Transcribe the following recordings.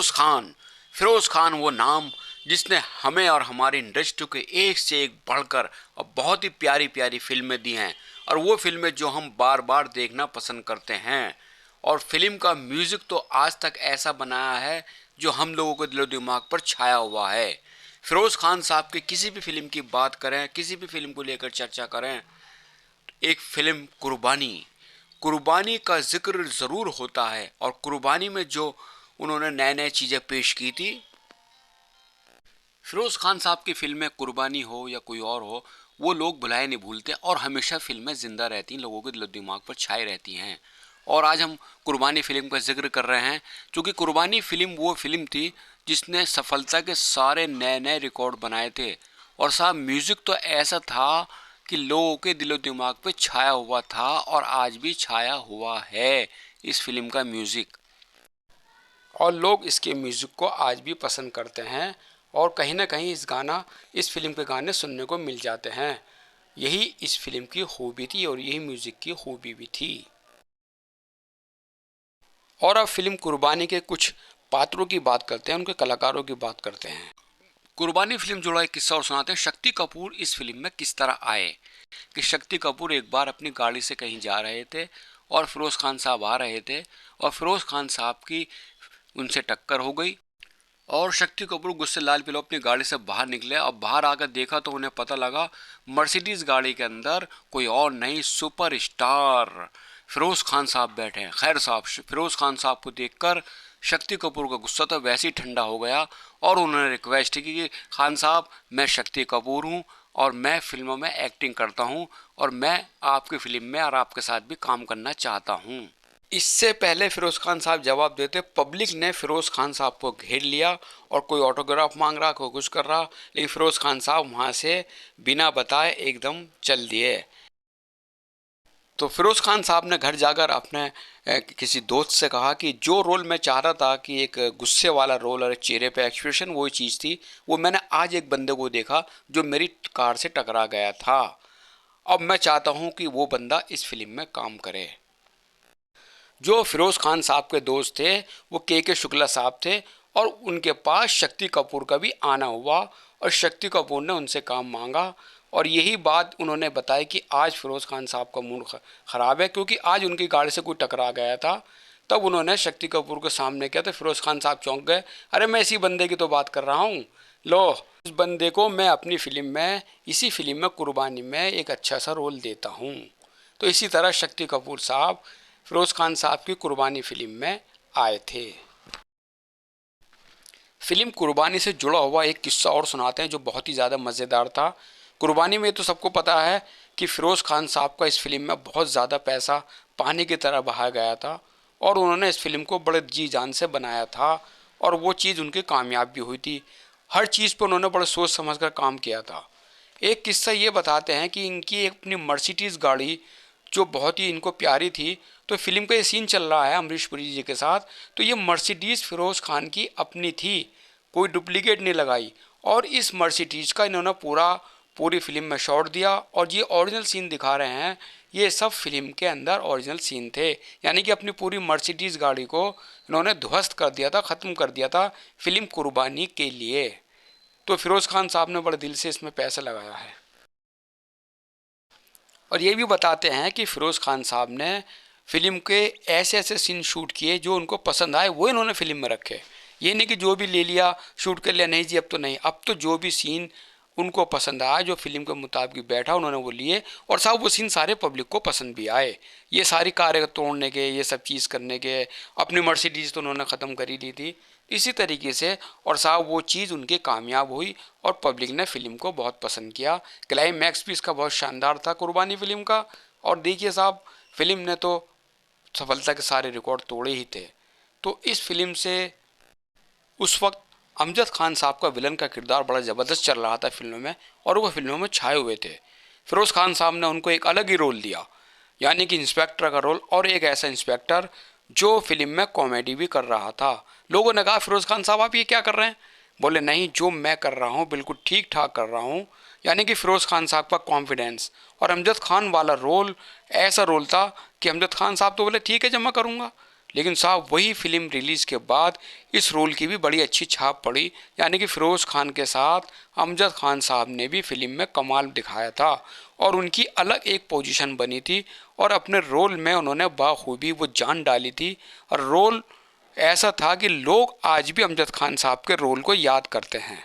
फिरोज खान वो नाम जिसने हमें और हमारी इंडस्ट्री के एक से एक बढ़कर और बहुत ही प्यारी प्यारी फिल्में दी हैं, और वो फिल्में जो हम बार बार देखना पसंद करते हैं। और फिल्म का म्यूजिक तो आज तक ऐसा बनाया है जो हम लोगों के दिलो दिमाग पर छाया हुआ है। फिरोज खान साहब की किसी भी फिल्म की बात करें, किसी भी फिल्म को लेकर चर्चा करें, एक फिल्म कुर्बानी, कुर्बानी का जिक्र ज़रूर होता है। और कुर्बानी में जो उन्होंने नए नए चीज़ें पेश की थी, फिरोज़ खान साहब की फिल्में कुर्बानी हो या कोई और हो, वो लोग भुलाए नहीं भूलते और हमेशा फिल्में ज़िंदा रहती हैं, लोगों के दिलो दिमाग पर छाई रहती हैं। और आज हम कुर्बानी फिल्म का जिक्र कर रहे हैं क्योंकि कुर्बानी फिल्म वो फिल्म थी जिसने सफलता के सारे नए नए रिकॉर्ड बनाए थे। और साहब म्यूज़िक तो ऐसा था कि लोगों के दिलो दिमाग पे छाया हुआ था और आज भी छाया हुआ है इस फिल्म का म्यूज़िक। और लोग इसके म्यूज़िक को आज भी पसंद करते हैं और कहीं ना कहीं इस फिल्म के गाने सुनने को मिल जाते हैं। यही इस फिल्म की खूबी थी और यही म्यूज़िक की खूबी भी थी। और अब फिल्म कुर्बानी के कुछ पात्रों की बात करते हैं, उनके कलाकारों की बात करते हैं। कुर्बानी फिल्म जुड़ा एक किस्सा और सुनाते हैं। शक्ति कपूर इस फिल्म में किस तरह आए कि शक्ति कपूर एक बार अपनी गाड़ी से कहीं जा रहे थे और फिरोज़ खान साहब आ रहे थे और फिरोज़ खान साहब की उनसे टक्कर हो गई और शक्ति कपूर गुस्से लाल पिलो अपनी गाड़ी से बाहर निकले और बाहर आकर देखा तो उन्हें पता लगा मर्सिडीज गाड़ी के अंदर कोई और नहीं, सुपर स्टार फिरोज़ खान साहब बैठे हैं। खैर साहब, फिरोज़ खान साहब को देखकर शक्ति कपूर का गुस्सा तो वैसे ही ठंडा हो गया और उन्होंने रिक्वेस्ट की कि खान साहब, मैं शक्ति कपूर हूँ और मैं फिल्मों में एक्टिंग करता हूँ और मैं आपकी फिल्म में और आपके साथ भी काम करना चाहता हूँ। इससे पहले फिरोज़ खान साहब जवाब देते, पब्लिक ने फिरोज़ खान साहब को घेर लिया और कोई ऑटोग्राफ मांग रहा, कोई कुछ कर रहा, लेकिन फिरोज़ खान साहब वहाँ से बिना बताए एकदम चल दिए। तो फिरोज़ खान साहब ने घर जाकर अपने किसी दोस्त से कहा कि जो रोल मैं चाह रहा था कि एक गुस्से वाला रोल और चेहरे पे एक्सप्रेशन, वो चीज़ थी, वो मैंने आज एक बंदे को देखा जो मेरी कार से टकरा गया था। अब मैं चाहता हूँ कि वो बंदा इस फिल्म में काम करे। जो फिरोज़ खान साहब के दोस्त थे वो के शुक्ला साहब थे और उनके पास शक्ति कपूर का भी आना हुआ और शक्ति कपूर ने उनसे काम मांगा और यही बात उन्होंने बताई कि आज फिरोज़ खान साहब का मूड ख़राब है क्योंकि आज उनकी गाड़ी से कोई टकरा गया था। तब उन्होंने शक्ति कपूर के सामने किया तो फिरोज़ खान साहब चौंक गए, अरे मैं इसी बंदे की तो बात कर रहा हूँ, लो इस बंदे को मैं अपनी फिल्म में, इसी फिल्म में कुर्बानी में एक अच्छा सा रोल देता हूँ। तो इसी तरह शक्ति कपूर साहब फिरोज़ खान साहब की कुर्बानी फिल्म में आए थे। फिल्म कुर्बानी से जुड़ा हुआ एक किस्सा और सुनाते हैं जो बहुत ही ज़्यादा मज़ेदार था। कुर्बानी में तो सबको पता है कि फिरोज़ खान साहब का इस फिल्म में बहुत ज़्यादा पैसा पानी की तरह बहाया गया था और उन्होंने इस फिल्म को बड़े जी जान से बनाया था और वो चीज़ उनकी कामयाब भी हुई थी। हर चीज़ पर उन्होंने बड़े सोच समझ कर काम किया था। एक किस्सा ये बताते हैं कि इनकी अपनी मर्सिडीज़ गाड़ी जो बहुत ही इनको प्यारी थी, तो फिल्म का ये सीन चल रहा है अमरीश पुरी जी के साथ, तो ये मर्सिडीज़ फिरोज़ खान की अपनी थी, कोई डुप्लीकेट नहीं लगाई और इस मर्सिडीज़ का इन्होंने पूरी फिल्म में शॉट दिया और ये ओरिजिनल सीन दिखा रहे हैं, ये सब फिल्म के अंदर ओरिजिनल सीन थे। यानी कि अपनी पूरी मर्सिडीज़ गाड़ी को इन्होंने ध्वस्त कर दिया था, ख़त्म कर दिया था फिल्म कुर्बानी के लिए। तो फिरोज़ खान साहब ने बड़े दिल से इसमें पैसा लगाया है। और ये भी बताते हैं कि फिरोज़ खान साहब ने फिल्म के ऐसे ऐसे सीन शूट किए जो उनको पसंद आए, वो इन्होंने फिल्म में रखे। ये नहीं कि जो भी ले लिया शूट कर लिया, नहीं जी अब तो नहीं, अब तो जो भी सीन उनको पसंद आया, जो फिल्म के मुताबिक बैठा, उन्होंने वो लिए और साहब वो सीन सारे पब्लिक को पसंद भी आए। ये सारी कारें तोड़ने के, ये सब चीज़ करने के, अपनी मर्सिडीज़ तो उन्होंने ख़त्म कर ही दी थी इसी तरीके से, और साहब वो चीज़ उनकी कामयाब हुई और पब्लिक ने फ़िल्म को बहुत पसंद किया। क्लाइमैक्स भी इसका बहुत शानदार था कुर्बानी फ़िल्म का। और देखिए साहब, फिल्म ने तो सफलता के सारे रिकॉर्ड तोड़े ही थे। तो इस फिल्म से उस वक्त अमजद खान साहब का विलन का किरदार बड़ा ज़बरदस्त चल रहा था फिल्मों में और वो फिल्मों में छाए हुए थे। फिरोज़ खान साहब ने उनको एक अलग ही रोल दिया, यानी कि इंस्पेक्टर का रोल, और एक ऐसा इंस्पेक्टर जो फिल्म में कॉमेडी भी कर रहा था। लोगों ने कहा फिरोज़ खान साहब आप ये क्या कर रहे हैं, बोले नहीं, जो मैं कर रहा हूँ बिल्कुल ठीक ठाक कर रहा हूँ। यानी कि फिरोज़ खान साहब का कॉन्फिडेंस। और अमजद खान वाला रोल ऐसा रोल था कि अमजद खान साहब तो बोले ठीक है जब मैं करूँगा, लेकिन साहब वही फिल्म रिलीज़ के बाद इस रोल की भी बड़ी अच्छी छाप पड़ी, यानी कि फ़िरोज़ खान के साथ अमजद खान साहब ने भी फिल्म में कमाल दिखाया था और उनकी अलग एक पोजीशन बनी थी और अपने रोल में उन्होंने बाखूबी वो जान डाली थी। और रोल ऐसा था कि लोग आज भी अमजद खान साहब के रोल को याद करते हैं।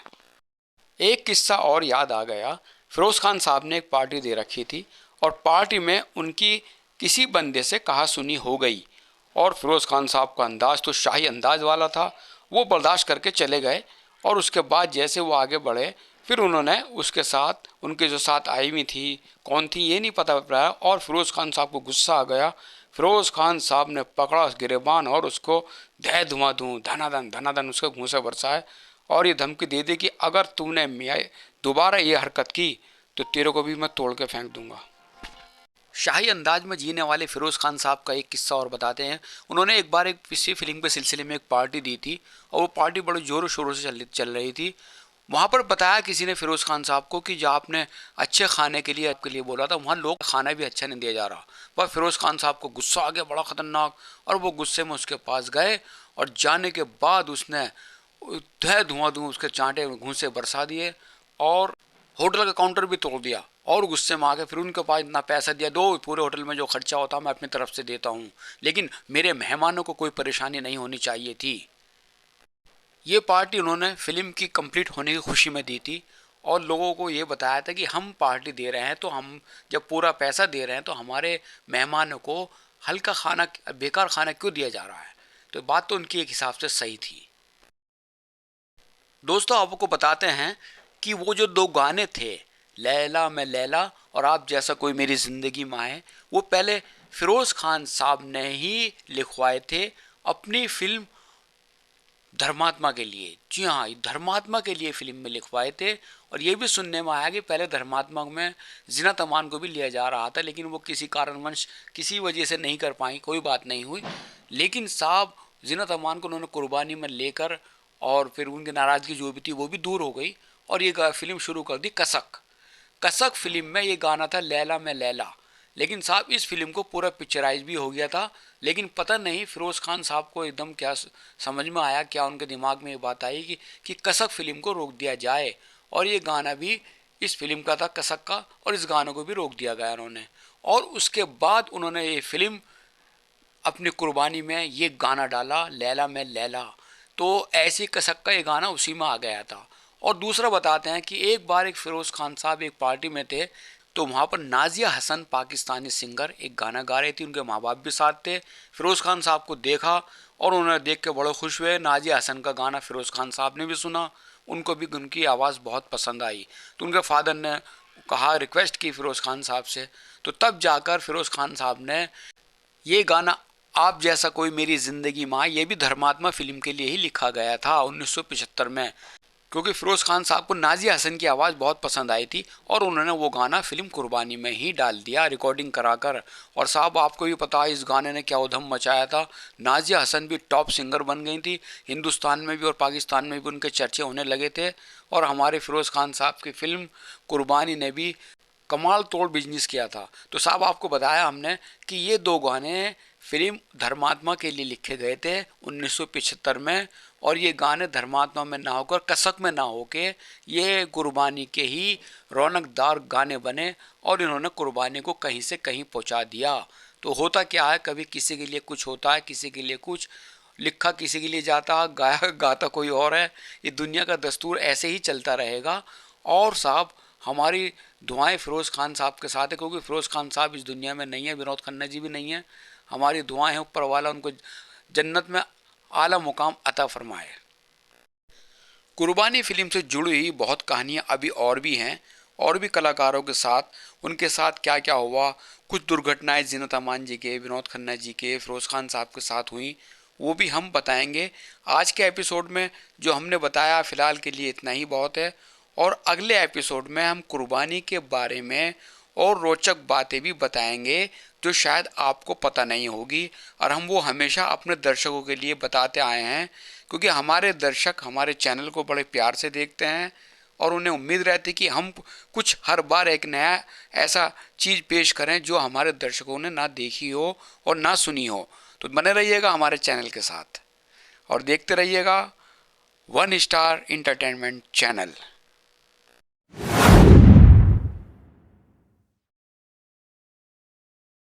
एक किस्सा और याद आ गया। फ़िरोज़ खान साहब ने एक पार्टी दे रखी थी और पार्टी में उनकी किसी बंदे से कहा सुनी हो गई और फ़िरोज़ खान साहब का अंदाज़ तो शाही अंदाज वाला था, वो बर्दाश्त करके चले गए। और उसके बाद जैसे वो आगे बढ़े, फिर उन्होंने उसके साथ उनके जो साथ आई हुई थी कौन थी ये नहीं पता पाया और फ़िरोज़ खान साहब को गुस्सा आ गया। फ़िरोज़ खान साहब ने पकड़ा उस गिरेबान और उसको धै धुआं धनाधन उसके मुँह से बरसाए और ये धमकी दे दी कि अगर तूने मियाँ दोबारा ये हरकत की तो तेरे को भी मैं तोड़ के फेंक दूंगा। शाही अंदाज में जीने वाले फ़िरोज़ खान साहब का एक किस्सा और बताते हैं। उन्होंने एक बार एक किसी फिल्म के सिलसिले में एक पार्टी दी थी और वो पार्टी बड़े ज़ोरों शोरों से चल रही थी। वहाँ पर बताया किसी ने फ़िरोज़ खान साहब को कि जो आपने अच्छे खाने के लिए आपके लिए बोला था, वहाँ लोग खाना भी अच्छा नहीं दिया जा रहा। पर फ़िरोज़ खान साहब को गुस्सा आ गया बड़ा ख़तरनाक और वो गुस्से में उसके पास गए और जाने के बाद उसने धुआं उसके चांटे घूंसे बरसा दिए और होटल का काउंटर भी तोड़ दिया और गुस्से में आ गए। फिर उनके पास इतना पैसा दिया, दो पूरे होटल में जो खर्चा होता मैं अपनी तरफ से देता हूँ, लेकिन मेरे मेहमानों को कोई परेशानी नहीं होनी चाहिए थी। ये पार्टी उन्होंने फिल्म की कंप्लीट होने की खुशी में दी थी और लोगों को ये बताया था कि हम पार्टी दे रहे हैं तो हम जब पूरा पैसा दे रहे हैं तो हमारे मेहमानों को हल्का खाना बेकार खाना क्यों दिया जा रहा है। तो बात तो उनकी एक हिसाब से सही थी। दोस्तों आपको बताते हैं कि वो जो दो गाने थे, लैला मैं लैला और आप जैसा कोई मेरी ज़िंदगी में आए, वो पहले फ़िरोज़ खान साहब ने ही लिखवाए थे अपनी फिल्म धर्मात्मा के लिए। जी हाँ, धर्मात्मा के लिए फिल्म में लिखवाए थे। और ये भी सुनने में आया कि पहले धर्मात्मा में ज़ीनत अमान को भी लिया जा रहा था, लेकिन वो किसी कारणवश किसी वजह से नहीं कर पाई, कोई बात नहीं हुई। लेकिन साहब ज़ीनत अमान को उन्होंने कुर्बानी में लेकर और फिर उनकी नाराज़गी जो भी थी वो भी दूर हो गई और ये फिल्म शुरू कर दी कसक। कसक फिल्म में ये गाना था लैला मैं लैला। लेकिन साहब इस फिल्म को पूरा पिक्चराइज भी हो गया था, लेकिन पता नहीं फ़िरोज़ खान साहब को एकदम क्या समझ में आया, क्या उनके दिमाग में ये बात आई कि कसक फिल्म को रोक दिया जाए और ये गाना भी इस फिल्म का था कसक का और इस गानों को भी रोक दिया गया उन्होंने। और उसके बाद उन्होंने ये फिल्म अपनी कुर्बानी में ये गाना डाला लैला मैं लैला। तो ऐसे कसक का ये गाना उसी में आ गया था। और दूसरा बताते हैं कि एक बार एक फ़िरोज़ खान साहब एक पार्टी में थे तो वहाँ पर नाजिया हसन पाकिस्तानी सिंगर एक गाना गा रही थी, उनके माँ बाप भी साथ थे। फ़िरोज़ खान साहब को देखा और उन्होंने देख के बड़े खुश हुए। नाजिया हसन का गाना फ़िरोज़ खान साहब ने भी सुना, उनको भी उनकी आवाज़ बहुत पसंद आई। तो उनके फादर ने कहा, रिक्वेस्ट की फ़िरोज़ खान साहब से, तो तब जाकर फ़िरोज़ खान साहब ने ये गाना आप जैसा कोई मेरी ज़िंदगी माँ, ये भी धर्मात्मा फिल्म के लिए ही लिखा गया था 1975 में, क्योंकि फ़िरोज़ खान साहब को नाज़िया हसन की आवाज़ बहुत पसंद आई थी और उन्होंने वो गाना फिल्म कुर्बानी में ही डाल दिया रिकॉर्डिंग कराकर। और साहब आपको भी पता है इस गाने ने क्या उधम मचाया था। नाज़िया हसन भी टॉप सिंगर बन गई थी, हिंदुस्तान में भी और पाकिस्तान में भी उनके चर्चे होने लगे थे। और हमारे फ़िरोज़ खान साहब की फ़िल्म कुर्बानी ने भी कमाल तोड़ बिजनेस किया था। तो साहब आपको बताया हमने कि ये दो गाने फिल्म धर्मात्मा के लिए लिखे गए थे 1975 में और ये गाने धर्मात्मा में ना होकर कसक में ना होके ये कुर्बानी के ही रौनकदार गाने बने और इन्होंने कुर्बानी को कहीं से कहीं पहुंचा दिया। तो होता क्या है, कभी किसी के लिए कुछ होता है, किसी के लिए कुछ लिखा किसी के लिए जाता, गाया गाता कोई और है। ये दुनिया का दस्तूर ऐसे ही चलता रहेगा। और साहब हमारी दुआएं फ़िरोज़ खान साहब के साथ है, क्योंकि फ़िरोज़ खान साहब इस दुनिया में नहीं है, विनोद खन्ना जी भी नहीं है। हमारी दुआएं हैं ऊपर वाला उनको जन्नत में आला मुकाम अता फरमाए। कुर्बानी फिल्म से जुड़ी हुई बहुत कहानियाँ अभी और भी हैं और भी कलाकारों के साथ उनके साथ क्या क्या हुआ, कुछ दुर्घटनाएं ज़ीनत अमान जी के, विनोद खन्ना जी के, फ़िरोज़ खान साहब के साथ हुई, वो भी हम बताएंगे आज के एपिसोड में। जो हमने बताया फ़िलहाल के लिए इतना ही बहुत है और अगले एपिसोड में हम कुर्बानी के बारे में और रोचक बातें भी बताएंगे जो शायद आपको पता नहीं होगी। और हम वो हमेशा अपने दर्शकों के लिए बताते आए हैं, क्योंकि हमारे दर्शक हमारे चैनल को बड़े प्यार से देखते हैं और उन्हें उम्मीद रहती कि हम कुछ हर बार एक नया ऐसा चीज़ पेश करें जो हमारे दर्शकों ने ना देखी हो और ना सुनी हो। तो बने रहिएगा हमारे चैनल के साथ और देखते रहिएगा वन स्टार इंटरटेनमेंट चैनल।